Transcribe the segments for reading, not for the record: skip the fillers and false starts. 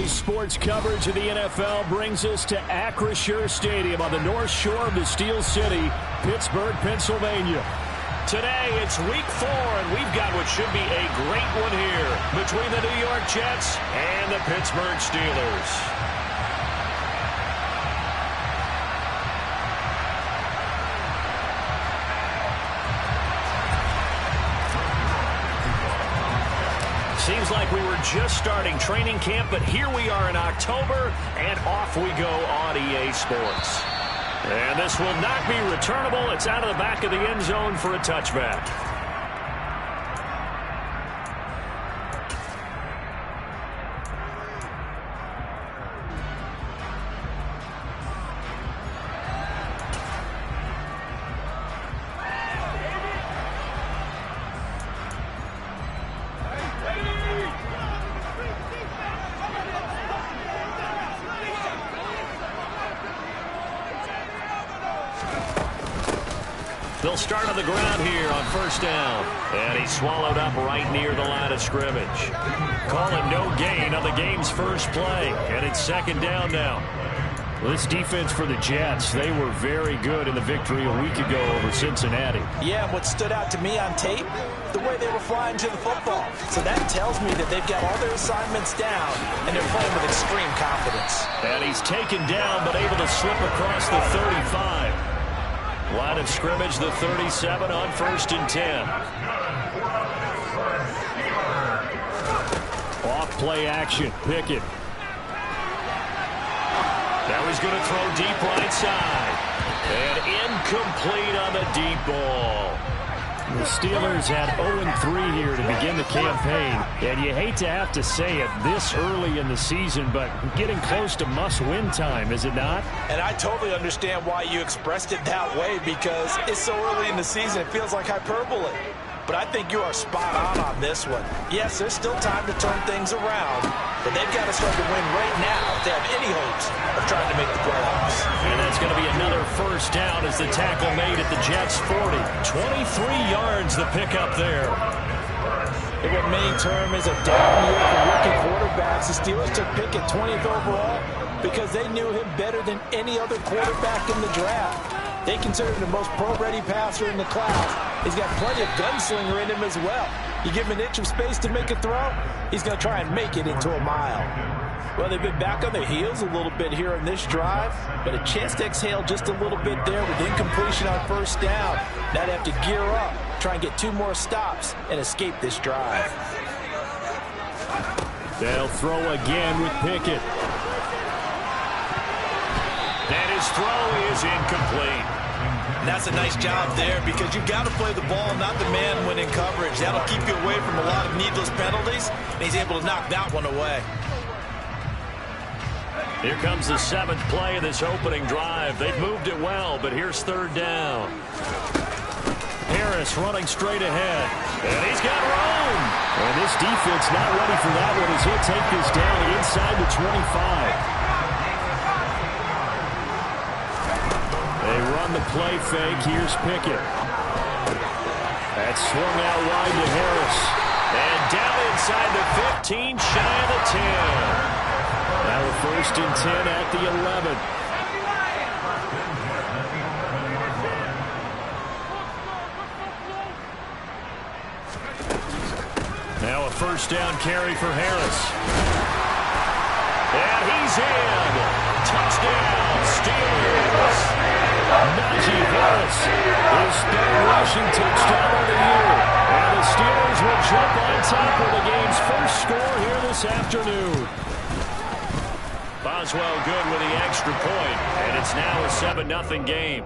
Today's sports coverage of the NFL brings us to Acrisure Stadium on the north shore of the Steel City, Pittsburgh, Pennsylvania. Today, it's week 4, and we've got what should be a great one here between the New York Jets and the Pittsburgh Steelers. Seems like we were just starting training camp, but here we are in October, and off we go on EA Sports. And this will not be returnable. It's out of the back of the end zone for a touchback. They'll start on the ground here on first down. And he's swallowed up right near the line of scrimmage. Calling no gain on the game's first play. And it's second down now. Well, this defense for the Jets, they were very good in the victory a week ago over Cincinnati. Yeah, what stood out to me on tape, the way they were flying to the football. So that tells me that they've got all their assignments down, and they're playing with extreme confidence. And he's taken down, but able to slip across the 35. Line of scrimmage, the 37 on first and 10. Off play action, Pickett. Now he's going to throw deep right side. And incomplete on the deep ball. The Steelers had 0-3 here to begin the campaign. And you hate to have to say it this early in the season, but getting close to must-win time, is it not? And I totally understand why you expressed it that way, because it's so early in the season, it feels like hyperbole. But I think you are spot on this one. Yes, there's still time to turn things around, but they've got to start to win right now if they have any hopes of trying to make the playoffs. And that's going to be another first down as the tackle made at the Jets' 40. 23 yards the pickup there. And what many term is a down year for rookie quarterbacks, the Steelers took Pickett 20th overall because they knew him better than any other quarterback in the draft. They consider him the most pro-ready passer in the class. He's got plenty of gunslinger in him as well. You give him an inch of space to make a throw, he's going to try and make it into a mile. Well, they've been back on their heels a little bit here on this drive, but a chance to exhale just a little bit there with incompletion on first down. Now they have to gear up, try and get 2 more stops, and escape this drive. They'll throw again with Pickett. And his throw is incomplete. And that's a nice job there, because you've got to play the ball, not the man when in coverage. That'll keep you away from a lot of needless penalties, and he's able to knock that one away. Here comes the 7th play of this opening drive. They've moved it well, but here's third down. Harris running straight ahead. And he's got room. And this defense not ready for that one as he'll take this down inside the 25. They run the play fake. Here's Pickett. That's swung out wide to Harris. And down inside the 15, shy of the 10. Now a first and 10 at the 11. Now a first down carry for Harris. And he's in. Touchdown, Steelers. Najee Harris, his 3rd rushing touchdown of the year. And the Steelers will jump on top of the game's first score here this afternoon. Boswell good with the extra point, and it's now a 7-0 game.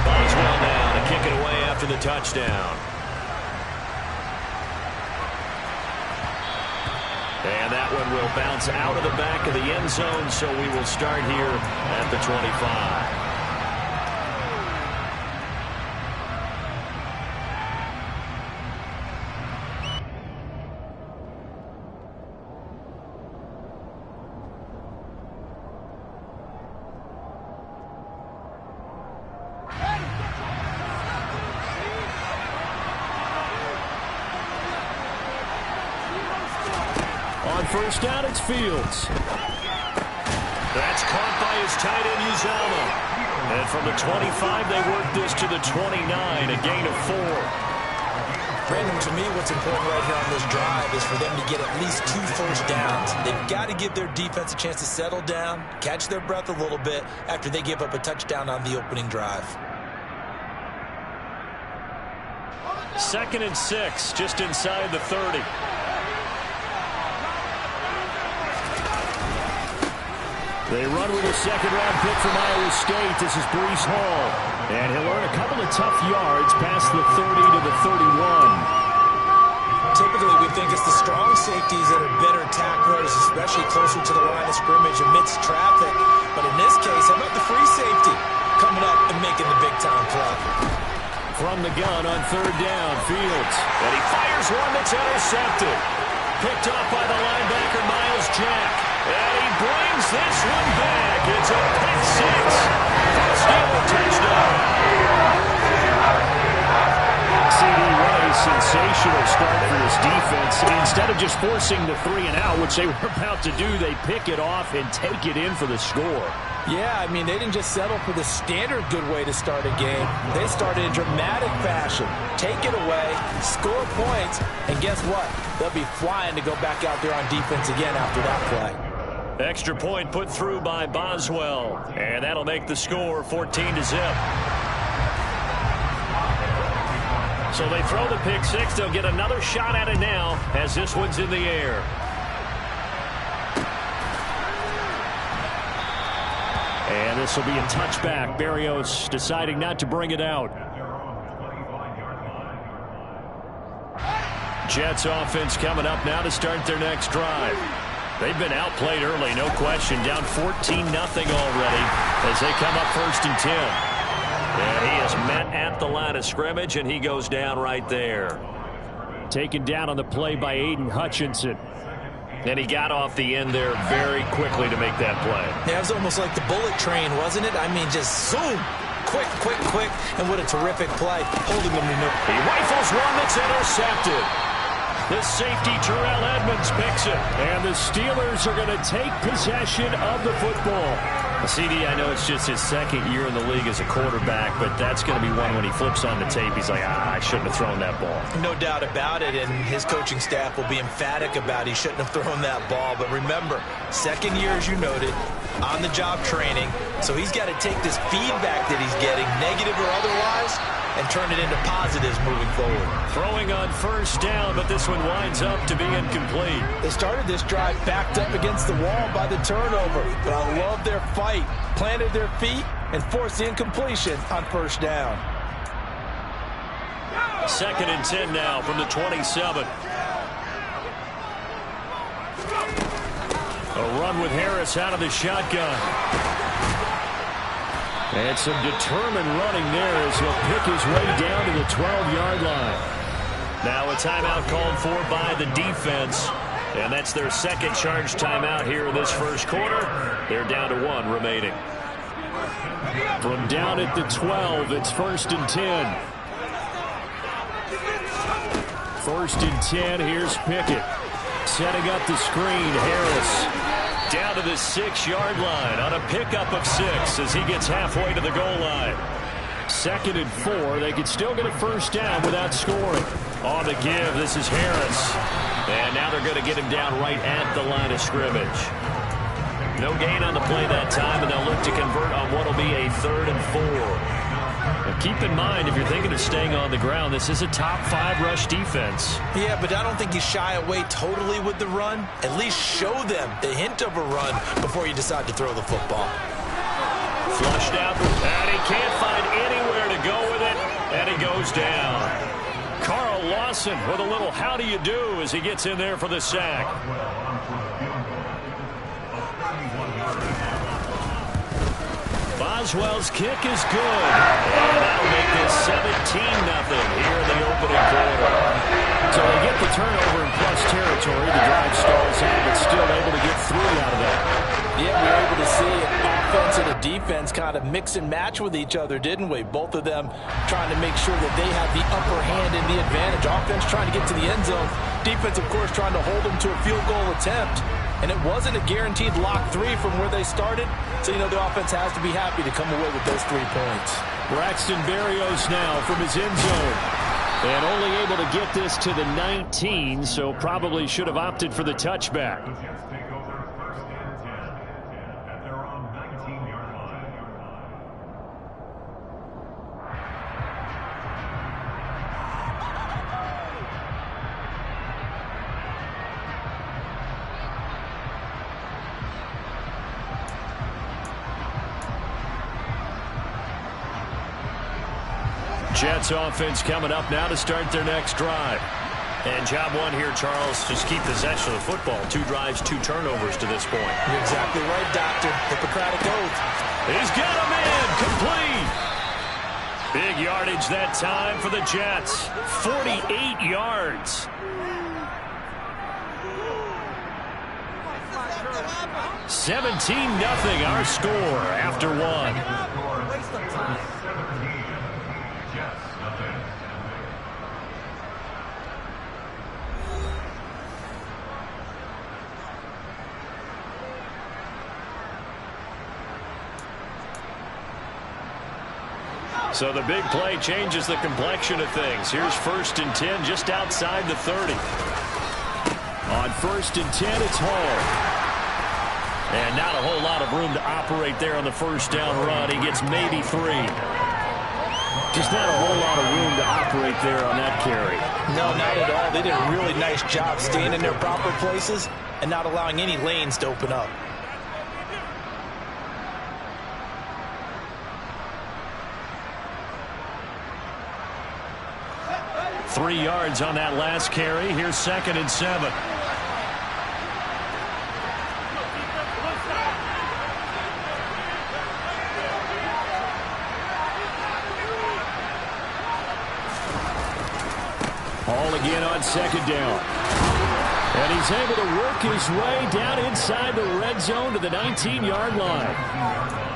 Boswell now to kick it away after the touchdown. And that one will bounce out of the back of the end zone, so we will start here at the 25. On first down, it's Fields. That's caught by his tight end, Uzomah. And from the 25, they work this to the 29, a gain of 4. Brandon, to me, what's important right here on this drive is for them to get at least 2 first downs. They've got to give their defense a chance to settle down, catch their breath a little bit after they give up a touchdown on the opening drive. 2nd and 6, just inside the 30. They run with a second-round pick from Iowa State. This is Breece Hall. And he'll earn a couple of tough yards past the 30 to the 31. Typically, we think it's the strong safeties that are better tacklers, especially closer to the line of scrimmage amidst traffic. But in this case, how about the free safety coming up and making the big-time play? From the gun on 3rd down, Fields. And he fires one that's intercepted. Picked off by the linebacker, Miles Jack. And he brings this one back. It's a pick 6. Steeler touchdown. CD, what a sensational start for this defense. Instead of just forcing the 3 and out, which they were about to do, they pick it off and take it in for the score. Yeah, I mean, they didn't just settle for the standard good way to start a game. They started in dramatic fashion. Take it away, score points, and guess what? They'll be flying to go back out there on defense again after that play. Extra point put through by Boswell. And that'll make the score 14-0. So they throw the pick 6. They'll get another shot at it now as this one's in the air. And this will be a touchback. Berrios deciding not to bring it out. Jets offense coming up now to start their next drive. They've been outplayed early, no question. Down 14-0 already as they come up 1st and 10. And he is met at the line of scrimmage, and he goes down right there. Taken down on the play by Aiden Hutchinson. And he got off the end there very quickly to make that play. Yeah, it was almost like the bullet train, wasn't it? I mean, just zoom. Quick, quick, quick. And what a terrific play. Holding them to no. He rifles one that's intercepted. The safety, Terrell Edmonds, picks it. And the Steelers are going to take possession of the football. CD, I know it's just his 2nd year in the league as a quarterback, but that's going to be one when he flips on the tape. He's like, I shouldn't have thrown that ball. No doubt about it, and his coaching staff will be emphatic about he shouldn't have thrown that ball. But remember, 2nd year, as you noted, on-the-job training. So he's got to take this feedback that he's getting, negative or otherwise, and turn it into positives moving forward. Throwing on 1st down, but this one winds up to be incomplete. They started this drive backed up against the wall by the turnover, but I love their fight. Planted their feet and forced the incompletion on 1st down. 2nd and 10 now from the 27. A run with Harris out of the shotgun. And some determined running there as he'll pick his way down to the 12-yard line. Now a timeout called for by the defense. And that's their 2nd charge timeout here in this 1st quarter. They're down to 1 remaining. From down at the 12, it's 1st and 10. 1st and 10, here's Pickett. Setting up the screen, Harris. Down to the 6-yard line on a pickup of 6 as he gets halfway to the goal line. 2nd and 4. They could still get a 1st down without scoring. On the give, this is Harris. And now they're going to get him down right at the line of scrimmage. No gain on the play that time, and they'll look to convert on what will be a 3rd and 4. Now keep in mind, if you're thinking of staying on the ground, this is a top 5 rush defense. Yeah, but I don't think you shy away totally with the run. At least show them the hint of a run before you decide to throw the football. Flushed out, and he can't find anywhere to go with it, and he goes down. Carl Lawson with a little how do you do as he gets in there for the sack. Boswell's kick is good. And that'll make this 17-0 here in the opening quarter. So they get the turnover in plus territory. The drive stalls out, but still able to get 3 out of that. Yeah, we were able to see an offense and a defense kind of mix and match with each other, didn't we? Both of them trying to make sure that they have the upper hand and the advantage. Offense trying to get to the end zone. defense, of course, trying to hold them to a field goal attempt. And it wasn't a guaranteed lock 3 from where they started. So, you know, the offense has to be happy to come away with those 3 points. Braxton Berrios now from his end zone. And only able to get this to the 19, so probably should have opted for the touchback. Jets offense coming up now to start their next drive. And job one here, Charles, just keep possession of the football. 2 drives, 2 turnovers to this point. You're exactly right, Doctor. Hippocratic oath. He's got him in. Complete. Big yardage that time for the Jets. 48 yards. 17-0 our score after 1. So the big play changes the complexion of things. Here's 1st and 10 just outside the 30. On 1st and 10, it's Hall. And not a whole lot of room to operate there on the 1st down run. He gets maybe 3. Just not a whole lot of room to operate there on that carry. No, not at all. They did a really nice job staying in their proper places and not allowing any lanes to open up. 3 yards on that last carry. Here's 2nd and 7. Hall again on 2nd down. And he's able to work his way down inside the red zone to the 19-yard line.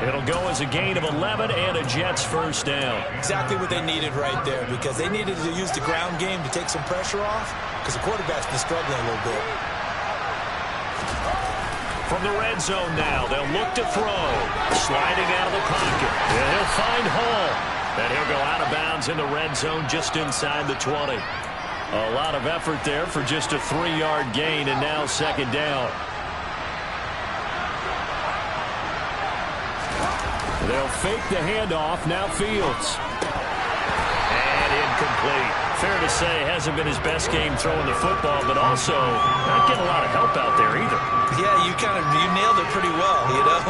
It'll go as a gain of 11 and a Jets 1st down. Exactly what they needed right there, because they needed to use the ground game to take some pressure off, because the quarterback's been struggling a little bit. From the red zone now, they'll look to throw. Sliding out of the pocket. And he'll find Hall. And he'll go out of bounds in the red zone just inside the 20. A lot of effort there for just a 3-yard gain, and now 2nd down. They'll fake the handoff. Now Fields. And incomplete. Fair to say, hasn't been his best game throwing the football, but also not getting a lot of help out there either. Yeah, you nailed it pretty well, you know.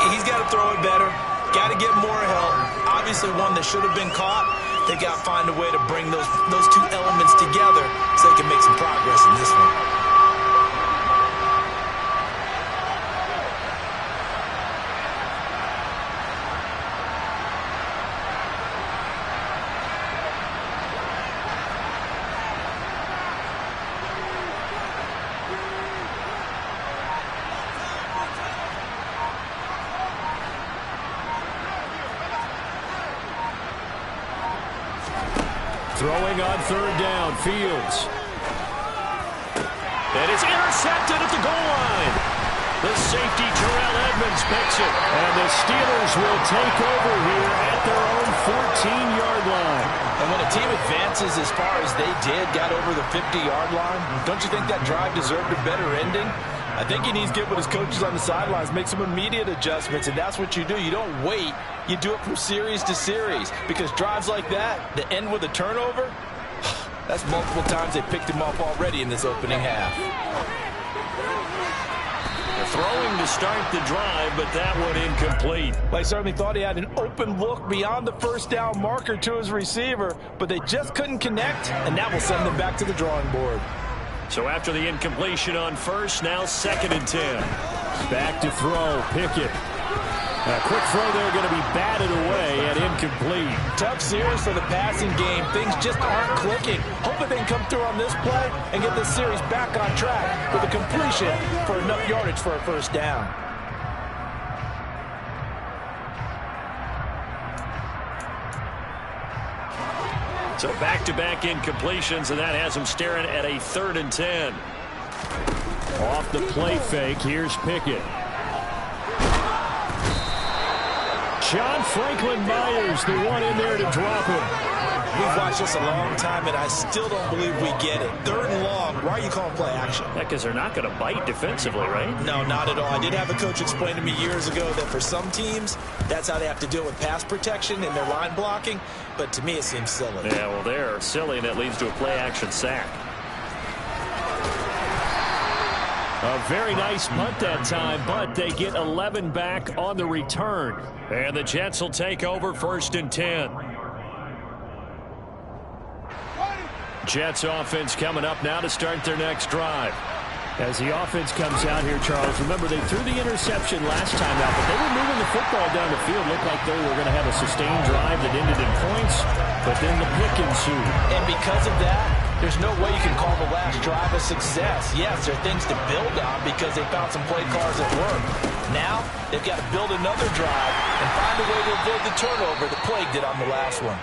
He's got to throw it better. Got to get more help. Obviously one that should have been caught. They got to find a way to bring those 2 elements together so they can make some progress in this one. Throwing on 3rd down, Fields. And it's intercepted at the goal line. The safety, Terrell Edmonds, picks it. And the Steelers will take over here at their own 14-yard line. And when a team advances as far as they did, got over the 50-yard line, don't you think that drive deserved a better ending? I think he needs to get with his coaches on the sidelines, make some immediate adjustments, and that's what you do. You don't wait. You do it from series to series, because drives like that end with a turnover, that's multiple times they picked him off already in this opening half. Throwing to start the drive, but that one incomplete. Well, he certainly thought he had an open look beyond the 1st down marker to his receiver, but they just couldn't connect, and that will send them back to the drawing board. So after the incompletion on 1st, now 2nd and 10. Back to throw, Pickett. A quick throw there going to be batted away and incomplete. Tough series for the passing game. Things just aren't clicking. Hope that they can come through on this play and get this series back on track with a completion for enough yardage for a 1st down. So back-to-back incompletions, and that has him staring at a 3rd and 10. Off the play fake, here's Pickett. John Franklin Myers, the one in there to drop him. We've watched this a long time, and I still don't believe we get it. 3rd and long. Why are you calling play action? Yeah, because they're not going to bite defensively, right? No, not at all. I did have a coach explain to me years ago that for some teams, that's how they have to deal with pass protection and their line blocking. But to me, it seems silly. Yeah, well, they're silly, and that leads to a play action sack. A very nice punt that time, but they get 11 back on the return. And the Jets will take over 1st and 10. Jets offense coming up now to start their next drive. As the offense comes out here, Charles, remember they threw the interception last time out, but they were moving the football down the field. Looked like they were going to have a sustained drive that ended in points, but then the pick ensued. And because of that, there's no way you can call the last drive a success. Yes, there are things to build on because they found some play calls that work. Now, they've got to build another drive and find a way to avoid the turnover the Plague did on the last one.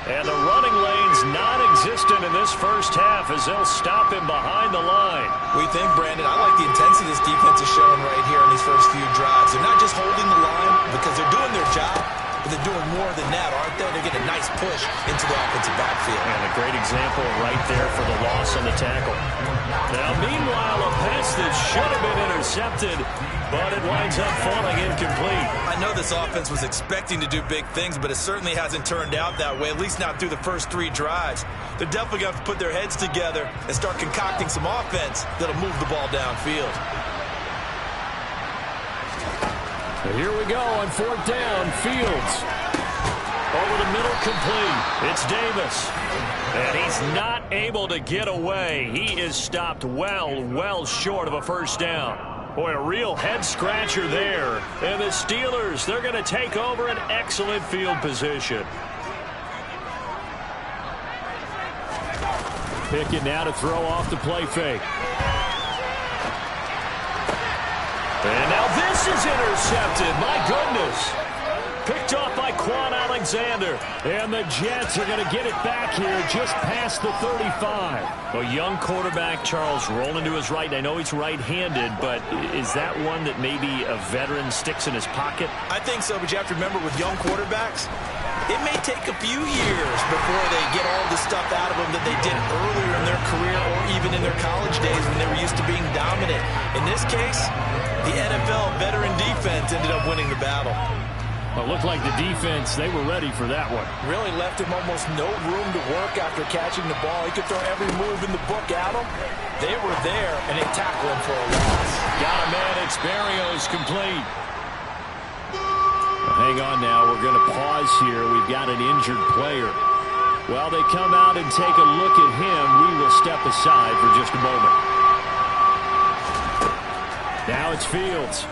And the running lane's non-existent in this first half as they'll stop him behind the line. We think, Brandon, I like the intensity this defense is showing right here in these first few drives. They're not just holding the line because they're doing their job, but they're doing more than that, aren't they? They're getting a nice push into the offensive backfield. And a great example right there for the loss on the tackle. Now, meanwhile, a pass that should have been intercepted, but it winds up falling incomplete. I know this offense was expecting to do big things, but it certainly hasn't turned out that way, at least not through the first 3 drives. They're definitely going to have to put their heads together and start concocting some offense that'll move the ball downfield. Here we go on 4th down. Fields. Over the middle, complete. It's Davis. And he's not able to get away. He is stopped well short of a first down. Boy, a real head-scratcher there. And the Steelers, they're going to take over an excellent field position. Pickett now to throw off the play fake. And now this is intercepted. My goodness. Picked off by Quan Alexander. And the Jets are going to get it back here just past the 35. A young quarterback, Charles, rolling to his right. I know he's right-handed, but is that one that maybe a veteran sticks in his pocket? I think so, but you have to remember with young quarterbacks, it may take a few years before they get all the stuff out of them that they did earlier in their career or even in their college days when they were used to being dominant. In this case, the NFL veteran defense ended up winning the battle. Well, it looked like the defense, they were ready for that one. Really left him almost no room to work after catching the ball. He could throw every move in the book at him. They were there, and they tackled him for a loss. Got a man. It's Barrios complete. Well, hang on now. We're going to pause here. We've got an injured player. While they come out and take a look at him, we will step aside for just a moment. Now it's Fields.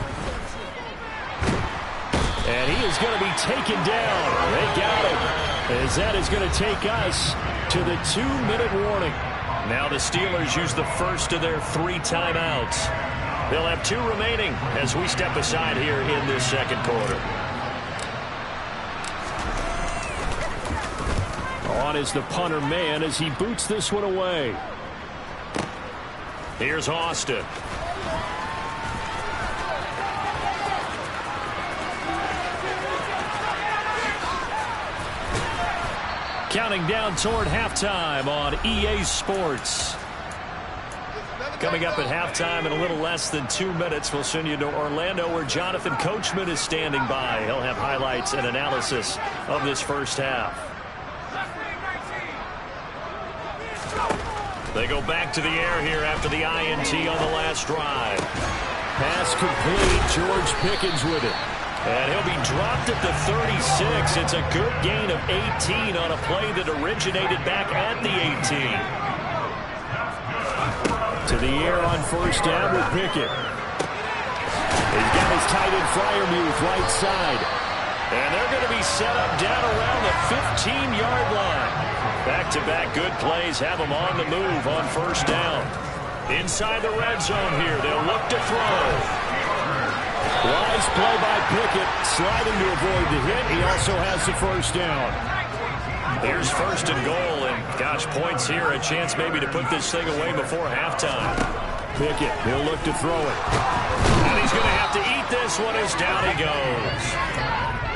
And he is going to be taken down. They got him. As that is going to take us to the 2-minute warning. Now the Steelers use the first of their 3 timeouts. They'll have 2 remaining as we step aside here in this second quarter. On is the punter man as he boots this one away. Here's Austin. Counting down toward halftime on EA Sports. Coming up at halftime in a little less than 2 minutes, we'll send you to Orlando where Jonathan Coachman is standing by. He'll have highlights and analysis of this first half. They go back to the air here after the INT on the last drive. Pass complete. George Pickens with it. And he'll be dropped at the 36. It's a good gain of 18 on a play that originated back at the 18. To the air on first down with Pickett. He's got his tight end Freiermuth right side. And they're going to be set up down around the 15-yard line. Back-to-back good plays have them on the move on first down. Inside the red zone here, they'll look to throw. Wise play by Pickett, sliding to avoid the hit. He also has the first down. Here's first and goal, and gosh, points here, a chance maybe to put this thing away before halftime. Pickett, he'll look to throw it. And he's going to have to eat this one as down he goes.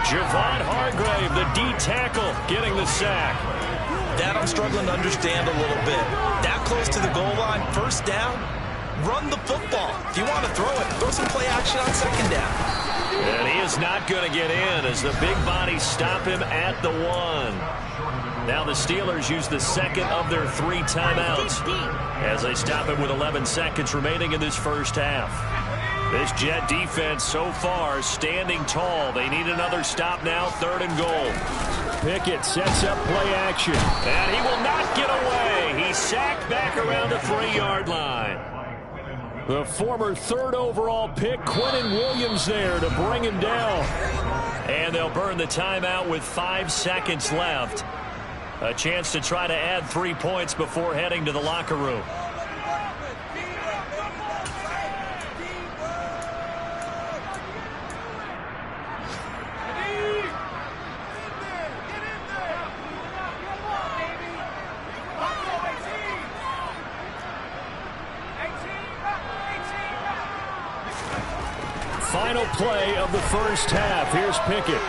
Javon Hargrave, the D tackle, getting the sack. That I'm struggling to understand a little bit. That close to the goal line, first down, run the football. If you want to throw it, throw some play action on second down. And he is not going to get in as the big bodies stop him at the 1. Now the Steelers use the second of their 3 timeouts as they stop him with 11 seconds remaining in this first half. This Jet defense so far standing tall. They need another stop now, 3rd and goal. Pickett sets up play action. And he will not get away. He's sacked back around the 3-yard line. The former 3rd overall pick, Quinnen Williams, there to bring him down. And they'll burn the timeout with 5 seconds left. A chance to try to add 3 points before heading to the locker room. Final play of the first half. Here's Pickett.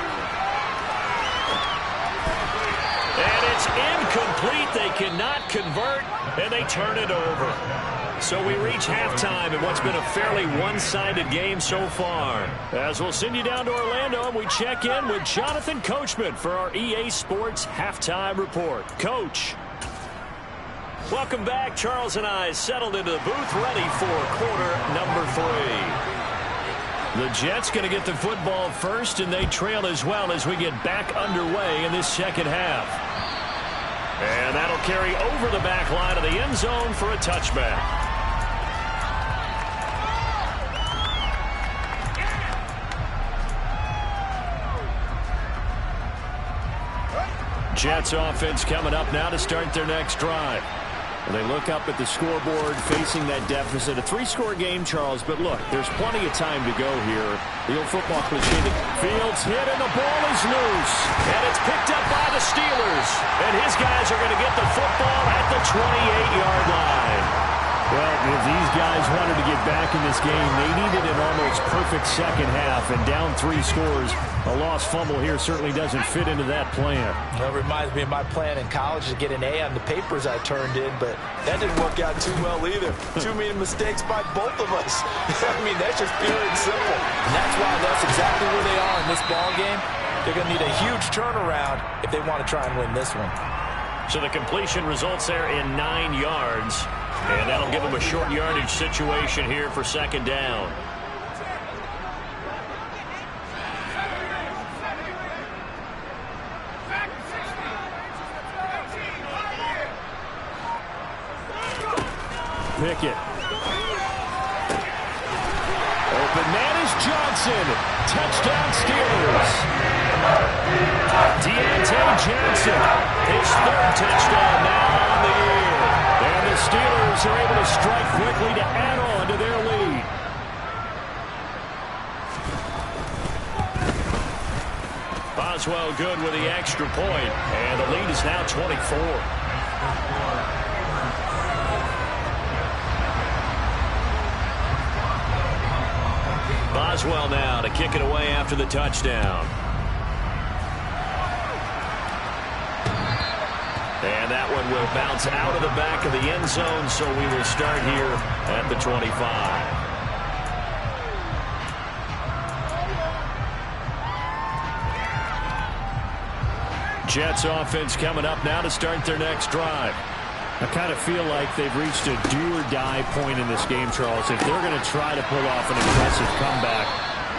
And it's incomplete. They cannot convert, and they turn it over. So we reach halftime in what's been a fairly one-sided game so far. As we'll send you down to Orlando, and we check in with Jonathan Coachman for our EA Sports Halftime Report. Coach. Welcome back. Charles and I settled into the booth, ready for quarter number 3. The Jets going to get the football first, and they trail as well as we get back underway in this second half. And that'll carry over the back line of the end zone for a touchback. Jets offense coming up now to start their next drive. Well, they look up at the scoreboard facing that deficit. A 3-score game, Charles, but look, there's plenty of time to go here. The old football cliche. Fields hit and the ball is loose. And it's picked up by the Steelers. And his guys are going to get the football at the 28-yard line. Well, if these guys wanted to get back in this game, they needed an almost perfect second half, and down 3 scores. A lost fumble here certainly doesn't fit into that plan. That reminds me of my plan in college to get an A on the papers I turned in, but that didn't work out too well either. Too many mistakes by both of us. I mean, that's just pure and simple. And that's why that's exactly where they are in this ball game. They're going to need a huge turnaround if they want to try and win this one. So the completion results there in 9 yards. And that'll give them a short yardage situation here for second down. Pickett. Open man is Johnson. Touchdown Steelers. Deontay Johnson. His 3rd touchdown now on the year. And the Steelers are able to strike quickly to add on to their lead. Boswell good with the extra point, and the lead is now 24. Boswell now to kick it away after the touchdown. And that one will bounce out of the back of the end zone, so we will start here at the 25. Jets offense coming up now to start their next drive. I kind of feel like they've reached a do-or-die point in this game, Charles. If they're going to try to pull off an impressive comeback,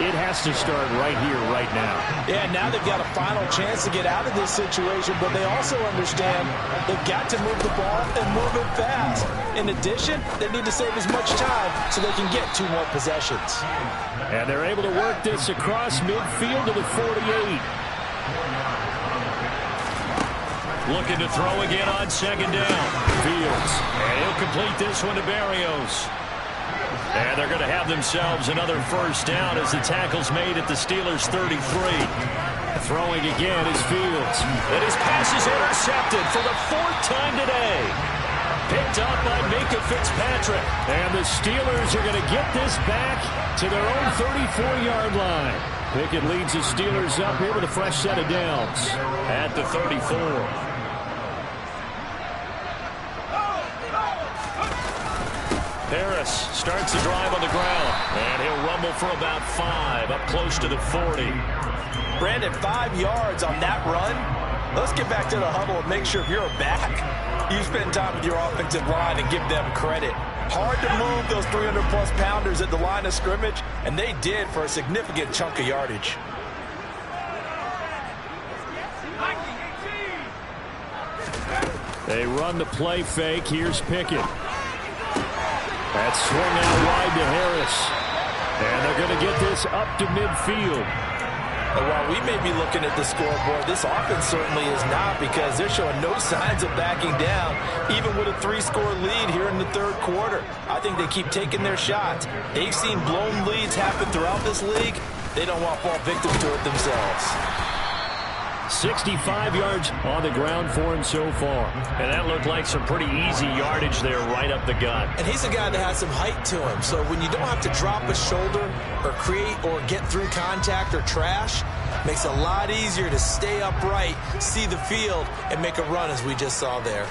it has to start right here, right now. Yeah, now they've got a final chance to get out of this situation, but they also understand they've got to move the ball and move it fast. In addition, they need to save as much time so they can get 2 more possessions. And they're able to work this across midfield to the 48. Looking to throw again on second down. Fields. And he'll complete this one to Barrios. And they're going to have themselves another first down as the tackle's made at the Steelers' 33. Throwing again is Fields. And his pass is intercepted for the 4th time today. Picked up by Minka Fitzpatrick. And the Steelers are going to get this back to their own 34-yard line. Pickett leads the Steelers up here with a fresh set of downs at the 34. Harris starts the drive on the ground, and he'll rumble for about 5 up close to the 40. Brandon, 5 yards on that run. Let's get back to the huddle and make sure if you're a back, you spend time with your offensive line and give them credit. Hard to move those 300-plus pounders at the line of scrimmage, and they did for a significant chunk of yardage. They run the play fake. Here's Pickett. That's swung out wide to Harris. And they're going to get this up to midfield. And while we may be looking at the scoreboard, this offense certainly is not, because they're showing no signs of backing down, even with a 3-score lead here in the 3rd quarter. I think they keep taking their shots. They've seen blown leads happen throughout this league. They don't want to fall victim to it themselves. 65 yards on the ground for him so far. And that looked like some pretty easy yardage there right up the gut. And he's a guy that has some height to him. So when you don't have to drop a shoulder or create or get through contact or trash, makes it a lot easier to stay upright, see the field, and make a run as we just saw there.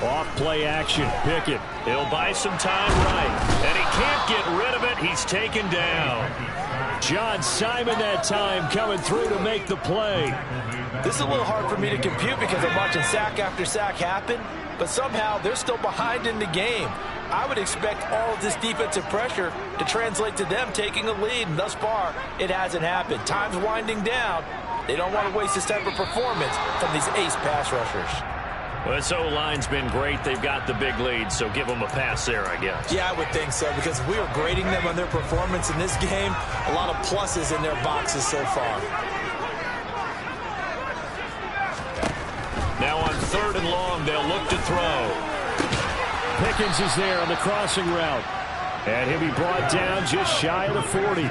Off play action. Pickett. He'll buy some time right. And he can't get rid of it. He's taken down. John Simon that time coming through to make the play. This is a little hard for me to compute because I'm watching sack after sack happen, but somehow they're still behind in the game. I would expect all of this defensive pressure to translate to them taking a lead, and thus far, it hasn't happened. Time's winding down. They don't want to waste this type of performance from these ace pass rushers. Well, this O-line's been great. They've got the big lead, so give them a pass there, I guess. Yeah, I would think so, because if we were grading them on their performance in this game, a lot of pluses in their boxes so far. Now on 3rd and long, they'll look to throw. Pickens is there on the crossing route. And he'll be brought down just shy of the 40.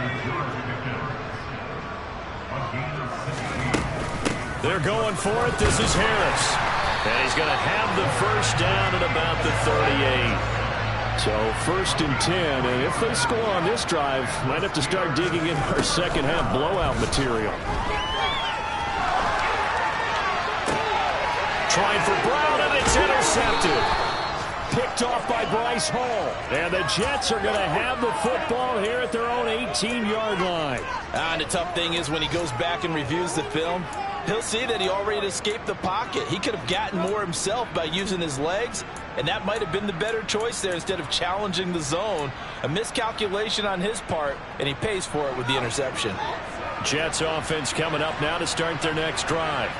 They're going for it. This is Harris. And he's going to have the first down at about the 38. So 1st and 10. And if they score on this drive, might have to start digging in our second half blowout material. Trying for Brown, and it's intercepted. Picked off by Bryce Hall. And the Jets are going to have the football here at their own 18-yard line. And the tough thing is when he goes back and reviews the film, he'll see that he already escaped the pocket. He could have gotten more himself by using his legs, and that might have been the better choice there instead of challenging the zone. A miscalculation on his part, and he pays for it with the interception. Jets offense coming up now to start their next drive.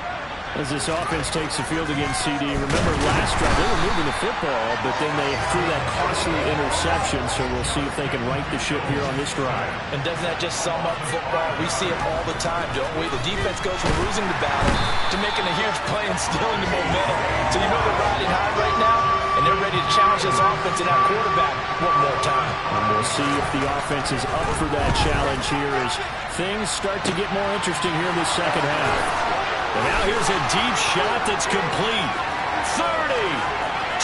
As this offense takes the field against CD, remember last drive they were moving the football, but then they threw that costly interception, so we'll see if they can right the ship here on this drive. And doesn't that just sum up football? We see it all the time, don't we? The defense goes from losing the battle to making a huge play and stealing the momentum. So you know they're riding high right now, and they're ready to challenge this offense and that quarterback one more time. And we'll see if the offense is up for that challenge here as things start to get more interesting here in the second half. And now here's a deep shot that's complete. 30,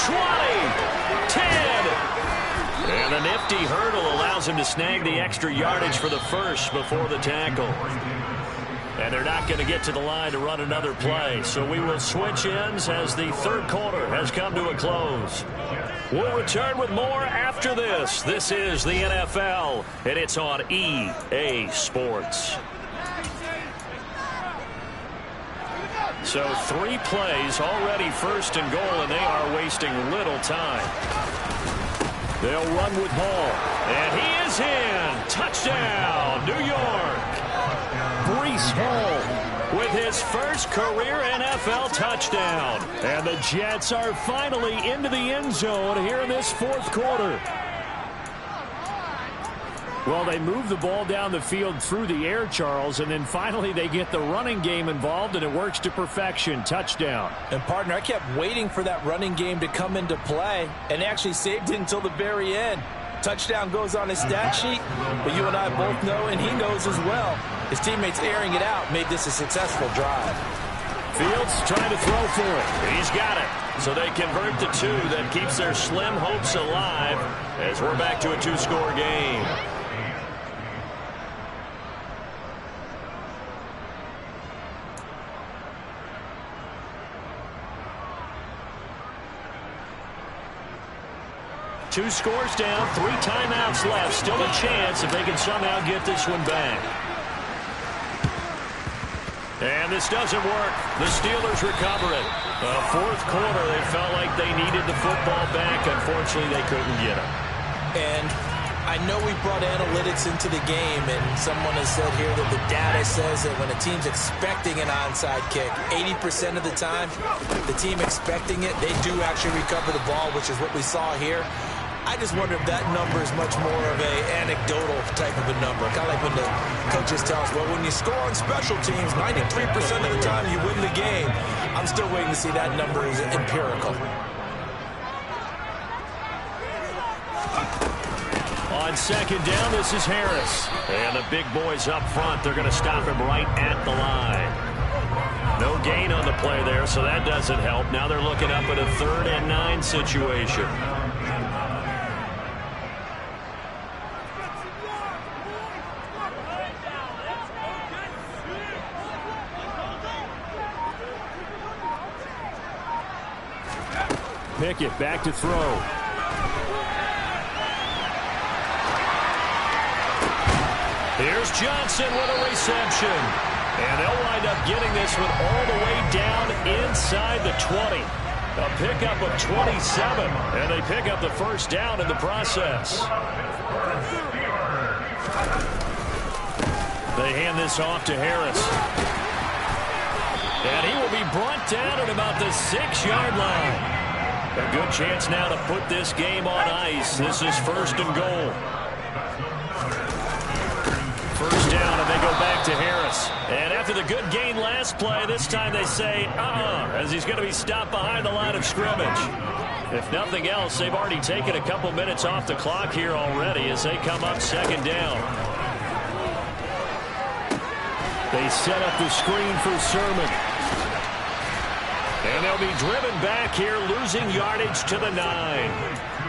20, 10. And a nifty hurdle allows him to snag the extra yardage for the first before the tackle. And they're not going to get to the line to run another play. So we will switch ends as the 3rd quarter has come to a close. We'll return with more after this. This is the NFL, and it's on EA Sports. So 3 plays already 1st and goal, and they are wasting little time. They'll run with Hall. And he is in. Touchdown, New York. Breece Hall with his first career NFL touchdown. And the Jets are finally into the end zone here in this 4th quarter. Well, they move the ball down the field through the air, Charles, and then finally they get the running game involved, and it works to perfection. Touchdown. And, partner, I kept waiting for that running game to come into play and actually saved it until the very end. Touchdown goes on his stat sheet, but you and I both know, and he knows as well, his teammates airing it out made this a successful drive. Fields trying to throw for it. He's got it. So they convert to 2. That keeps their slim hopes alive as we're back to a 2-score game. Two scores down, 3 timeouts left. Still a chance if they can somehow get this one back. And this doesn't work. The Steelers recover it. Fourth quarter, they felt like they needed the football back. Unfortunately, they couldn't get it. And I know we brought analytics into the game, and someone has said here that the data says that when a team's expecting an onside kick, 80% of the time, the team expecting it, they do actually recover the ball, which is what we saw here. I just wonder if that number is much more of an anecdotal type of a number. Kind of like when the coaches tell us, well, when you score on special teams, 93% of the time you win the game. I'm still waiting to see that number is empirical. On second down, this is Harris. And the big boys up front, they're going to stop him right at the line. No gain on the play there, so that doesn't help. Now they're looking up at a 3rd and 9 situation. Pickett back to throw. Here's Johnson with a reception. And they'll wind up getting this one all the way down inside the 20. A pickup of 27. And they pick up the first down in the process. They hand this off to Harris. And he will be brought down at about the 6-yard line. A good chance now to put this game on ice. This is 1st and goal. First down, and they go back to Harris. And after the good gain last play, this time they say, as he's going to be stopped behind the line of scrimmage. If nothing else, they've already taken a couple minutes off the clock here already as they come up 2nd down. They set up the screen for Sermon. And they'll be driven back here, losing yardage to the 9.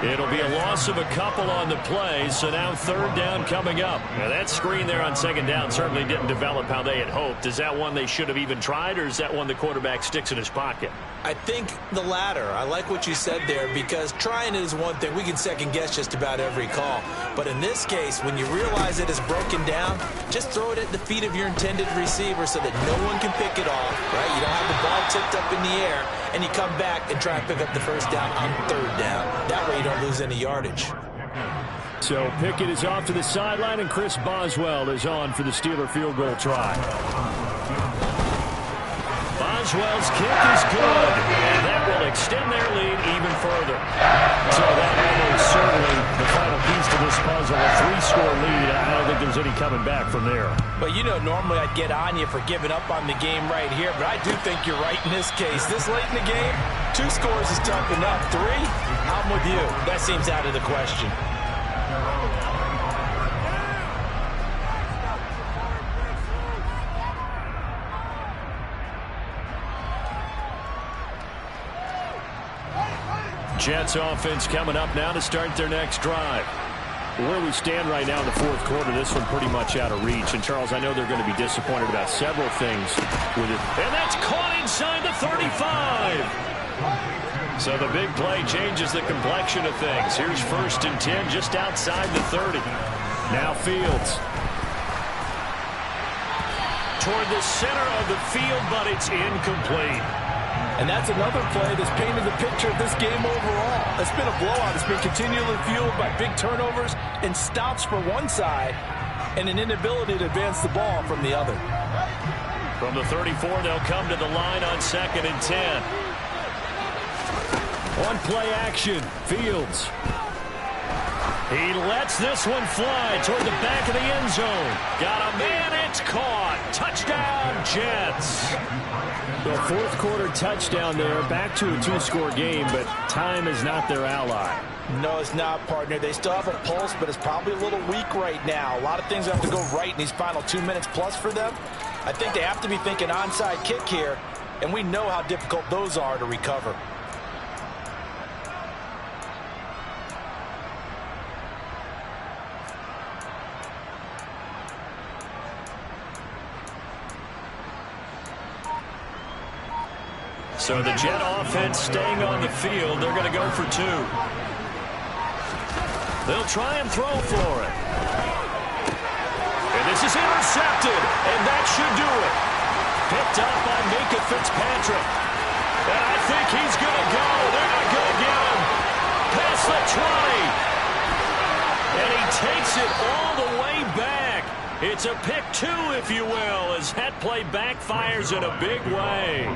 It'll be a loss of a couple on the play, so now 3rd down coming up. Now that screen there on 2nd down certainly didn't develop how they had hoped. Is that one they should have even tried, or is that one the quarterback sticks in his pocket? I think the latter. I like what you said there, because trying it is one thing. We can second-guess just about every call. But in this case, when you realize it is broken down, just throw it at the feet of your intended receiver so that no one can pick it off, right? You don't have the ball tipped up in the air, and you come back and try and pick up the first down on 3rd down. That way you don't lose any yardage. So Pickett is off to the sideline, and Chris Boswell is on for the Steeler field goal try. Boswell's kick is good, and that will extend their lead even further. So that is certainly the final piece to this puzzle, a 3-score lead. I don't think there's any coming back from there. But, you know, normally I'd get on you for giving up on the game right here, but I do think you're right in this case. This late in the game, 2 scores is tough enough. 3, I'm with you. That seems out of the question. Jets offense coming up now to start their next drive. Where we stand right now in the 4th quarter, this one pretty much out of reach. And, Charles, I know they're going to be disappointed about several things with it. And that's caught inside the 35. So the big play changes the complexion of things. Here's 1st and 10 just outside the 30. Now Fields. Toward the center of the field, but it's incomplete. And that's another play that's painted the picture of this game overall. It's been a blowout. It's been continually fueled by big turnovers and stops for one side and an inability to advance the ball from the other. From the 34, they'll come to the line on 2nd and 10. On play action, Fields. He lets this one fly toward the back of the end zone. Got a man, it's caught. Touchdown, Jets. The fourth quarter touchdown there, back to a two-score game, but time is not their ally. No, it's not, partner. They still have a pulse, but it's probably a little weak right now. A lot of things have to go right in these final 2 minutes plus for them. I think they have to be thinking onside kick here, and we know how difficult those are to recover. So the Jet offense staying on the field. They're going to go for two. They'll try and throw for it. And this is intercepted. And that should do it. Picked up by Minka Fitzpatrick. And I think he's going to go. They're not going to get him. Past the 20. And he takes it all the way back. It's a pick two, if you will, as that play backfires in a big way.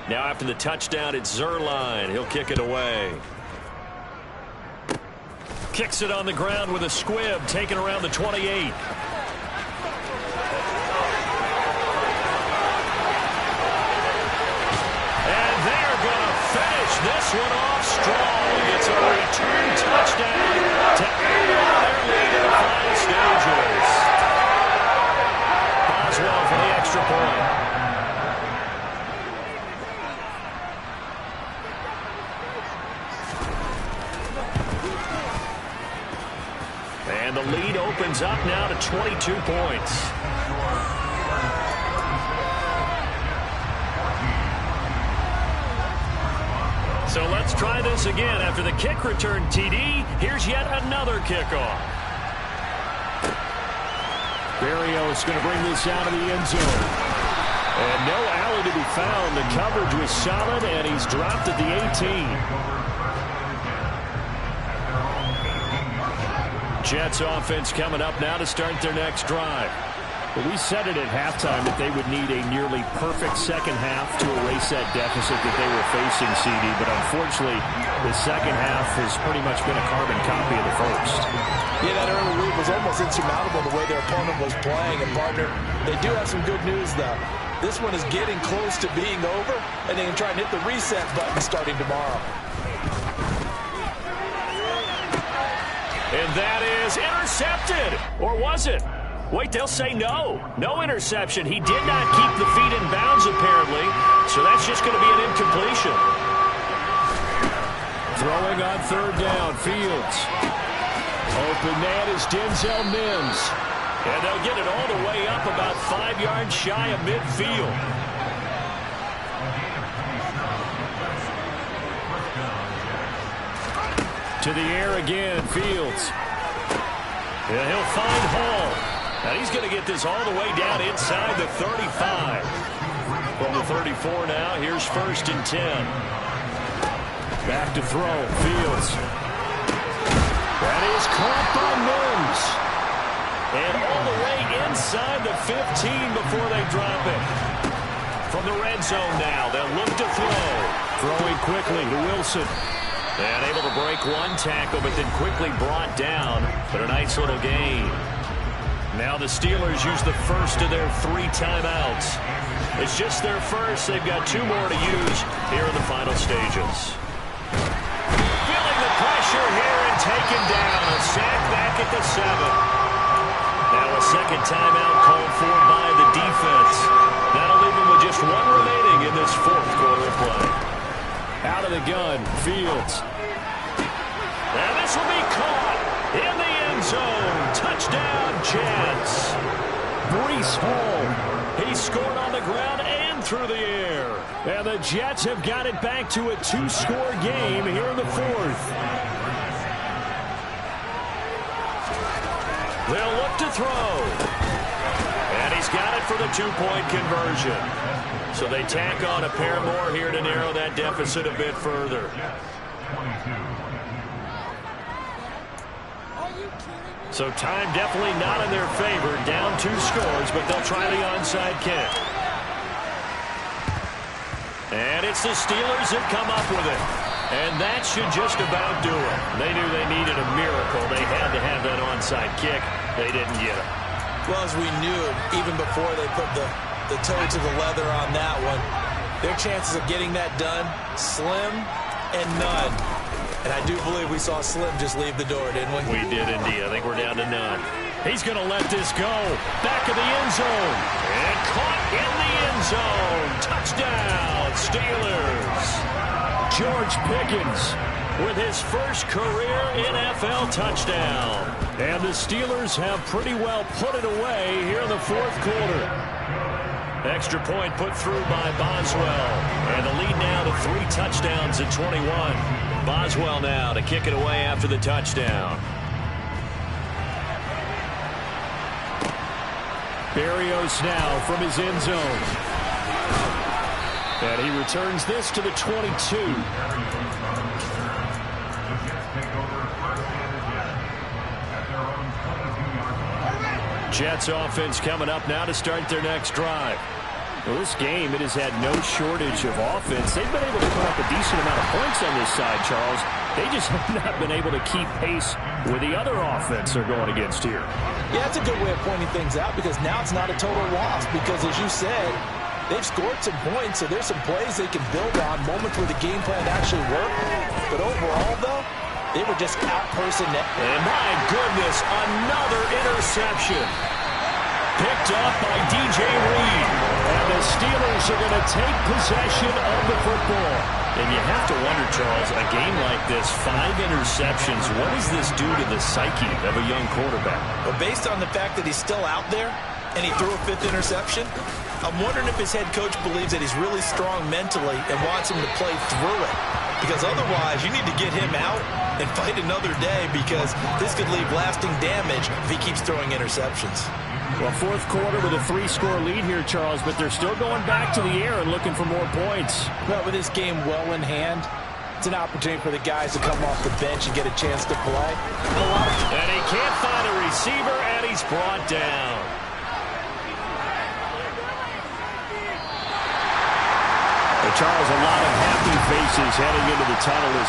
Now after the touchdown, it's Zerline. He'll kick it away. Kicks it on the ground with a squib, taken around the 28. And they're going to finish this one off strong. It's a return touchdown to end on their lead in the final stages. Boswell for the extra point. And the lead opens up now to 22 points. So let's try this again. After the kick return TD, here's yet another kickoff. Berrios going to bring this out of the end zone. And no alley to be found. The coverage was solid, and he's dropped at the 18. Jets offense coming up now to start their next drive. But we said it at halftime that they would need a nearly perfect second half to erase that deficit that they were facing, CD. But unfortunately, the second half has pretty much been a carbon copy of the first. Yeah, that early lead was almost insurmountable the way their opponent was playing. And, partner, they do have some good news, though. This one is getting close to being over, and they can try and hit the reset button starting tomorrow. And that is intercepted. Or was it? Wait, they'll say no. No interception. He did not keep the feet in bounds, apparently. So that's just going to be an incompletion. Throwing on third down, Fields. Open man is Denzel Mims. And they'll get it all the way up about 5 yards shy of midfield. To the air again, Fields. And he'll find Hall. And he's going to get this all the way down inside the 35. From the 34 now, here's 1st and 10. Back to throw, Fields. That is caught by Mims. And all the way inside the 15 before they drop it. From the red zone now, they'll look to throw. Throwing quickly to Wilson. And able to break one tackle, but then quickly brought down. But a nice little gain. Now the Steelers use the first of their 3 timeouts. It's just their first. They've got 2 more to use here in the final stages. Feeling the pressure here and taken down. A sack back at the 7. Now a second timeout called for by the defense. That'll leave them with just 1 remaining in this 4th quarter of play. Out of the gun, Fields. And this will be caught in the end zone. Touchdown, Jets. Breece Hall. He scored on the ground and through the air. And the Jets have got it back to a 2-score game here in the 4th. They'll look to throw. And he's got it for the 2-point conversion. So they tack on a pair more here to narrow that deficit a bit further. So time definitely not in their favor. Down 2 scores, but they'll try the onside kick. And it's the Steelers that come up with it. And that should just about do it. They knew they needed a miracle. They had to have that onside kick. They didn't get it. Well, as we knew, even before they put the toe to the leather on that one, their chances of getting that done, slim and none. And I do believe we saw Slim just leave the door, didn't we? We did indeed. I think we're down to none. He's going to let this go. Back of the end zone. And caught in the end zone. Touchdown, Steelers. George Pickens with his first career NFL touchdown. And the Steelers have pretty well put it away here in the fourth quarter. Extra point put through by Boswell. And the lead now to 3 touchdowns at 21. Boswell now to kick it away after the touchdown. Berrios now from his end zone. And he returns this to the 22. Jets offense coming up now to start their next drive. Well, this game, it has had no shortage of offense. They've been able to put up a decent amount of points on this side, Charles. They just have not been able to keep pace with the other offense they're going against here. Yeah, that's a good way of pointing things out because now it's not a total loss because, as you said, they've scored some points, so there's some plays they can build on, moments where the game plan actually worked. But overall, though, they were just out-personnel. And my goodness, another interception. Picked up by DJ Reed. And the Steelers are going to take possession of the football. And you have to wonder, Charles, a game like this, 5 interceptions, what does this do to the psyche of a young quarterback? Well, based on the fact that he's still out there and he threw a 5th interception, I'm wondering if his head coach believes that he's really strong mentally and wants him to play through it. Because otherwise, you need to get him out and fight another day because this could leave lasting damage if he keeps throwing interceptions. Well, fourth quarter with a 3-score lead here, Charles, but they're still going back to the air and looking for more points. Well, with this game well in hand, it's an opportunity for the guys to come off the bench and get a chance to play. And he can't find a receiver, and he's brought down. Charles, a lot of happy faces heading into the tunnel as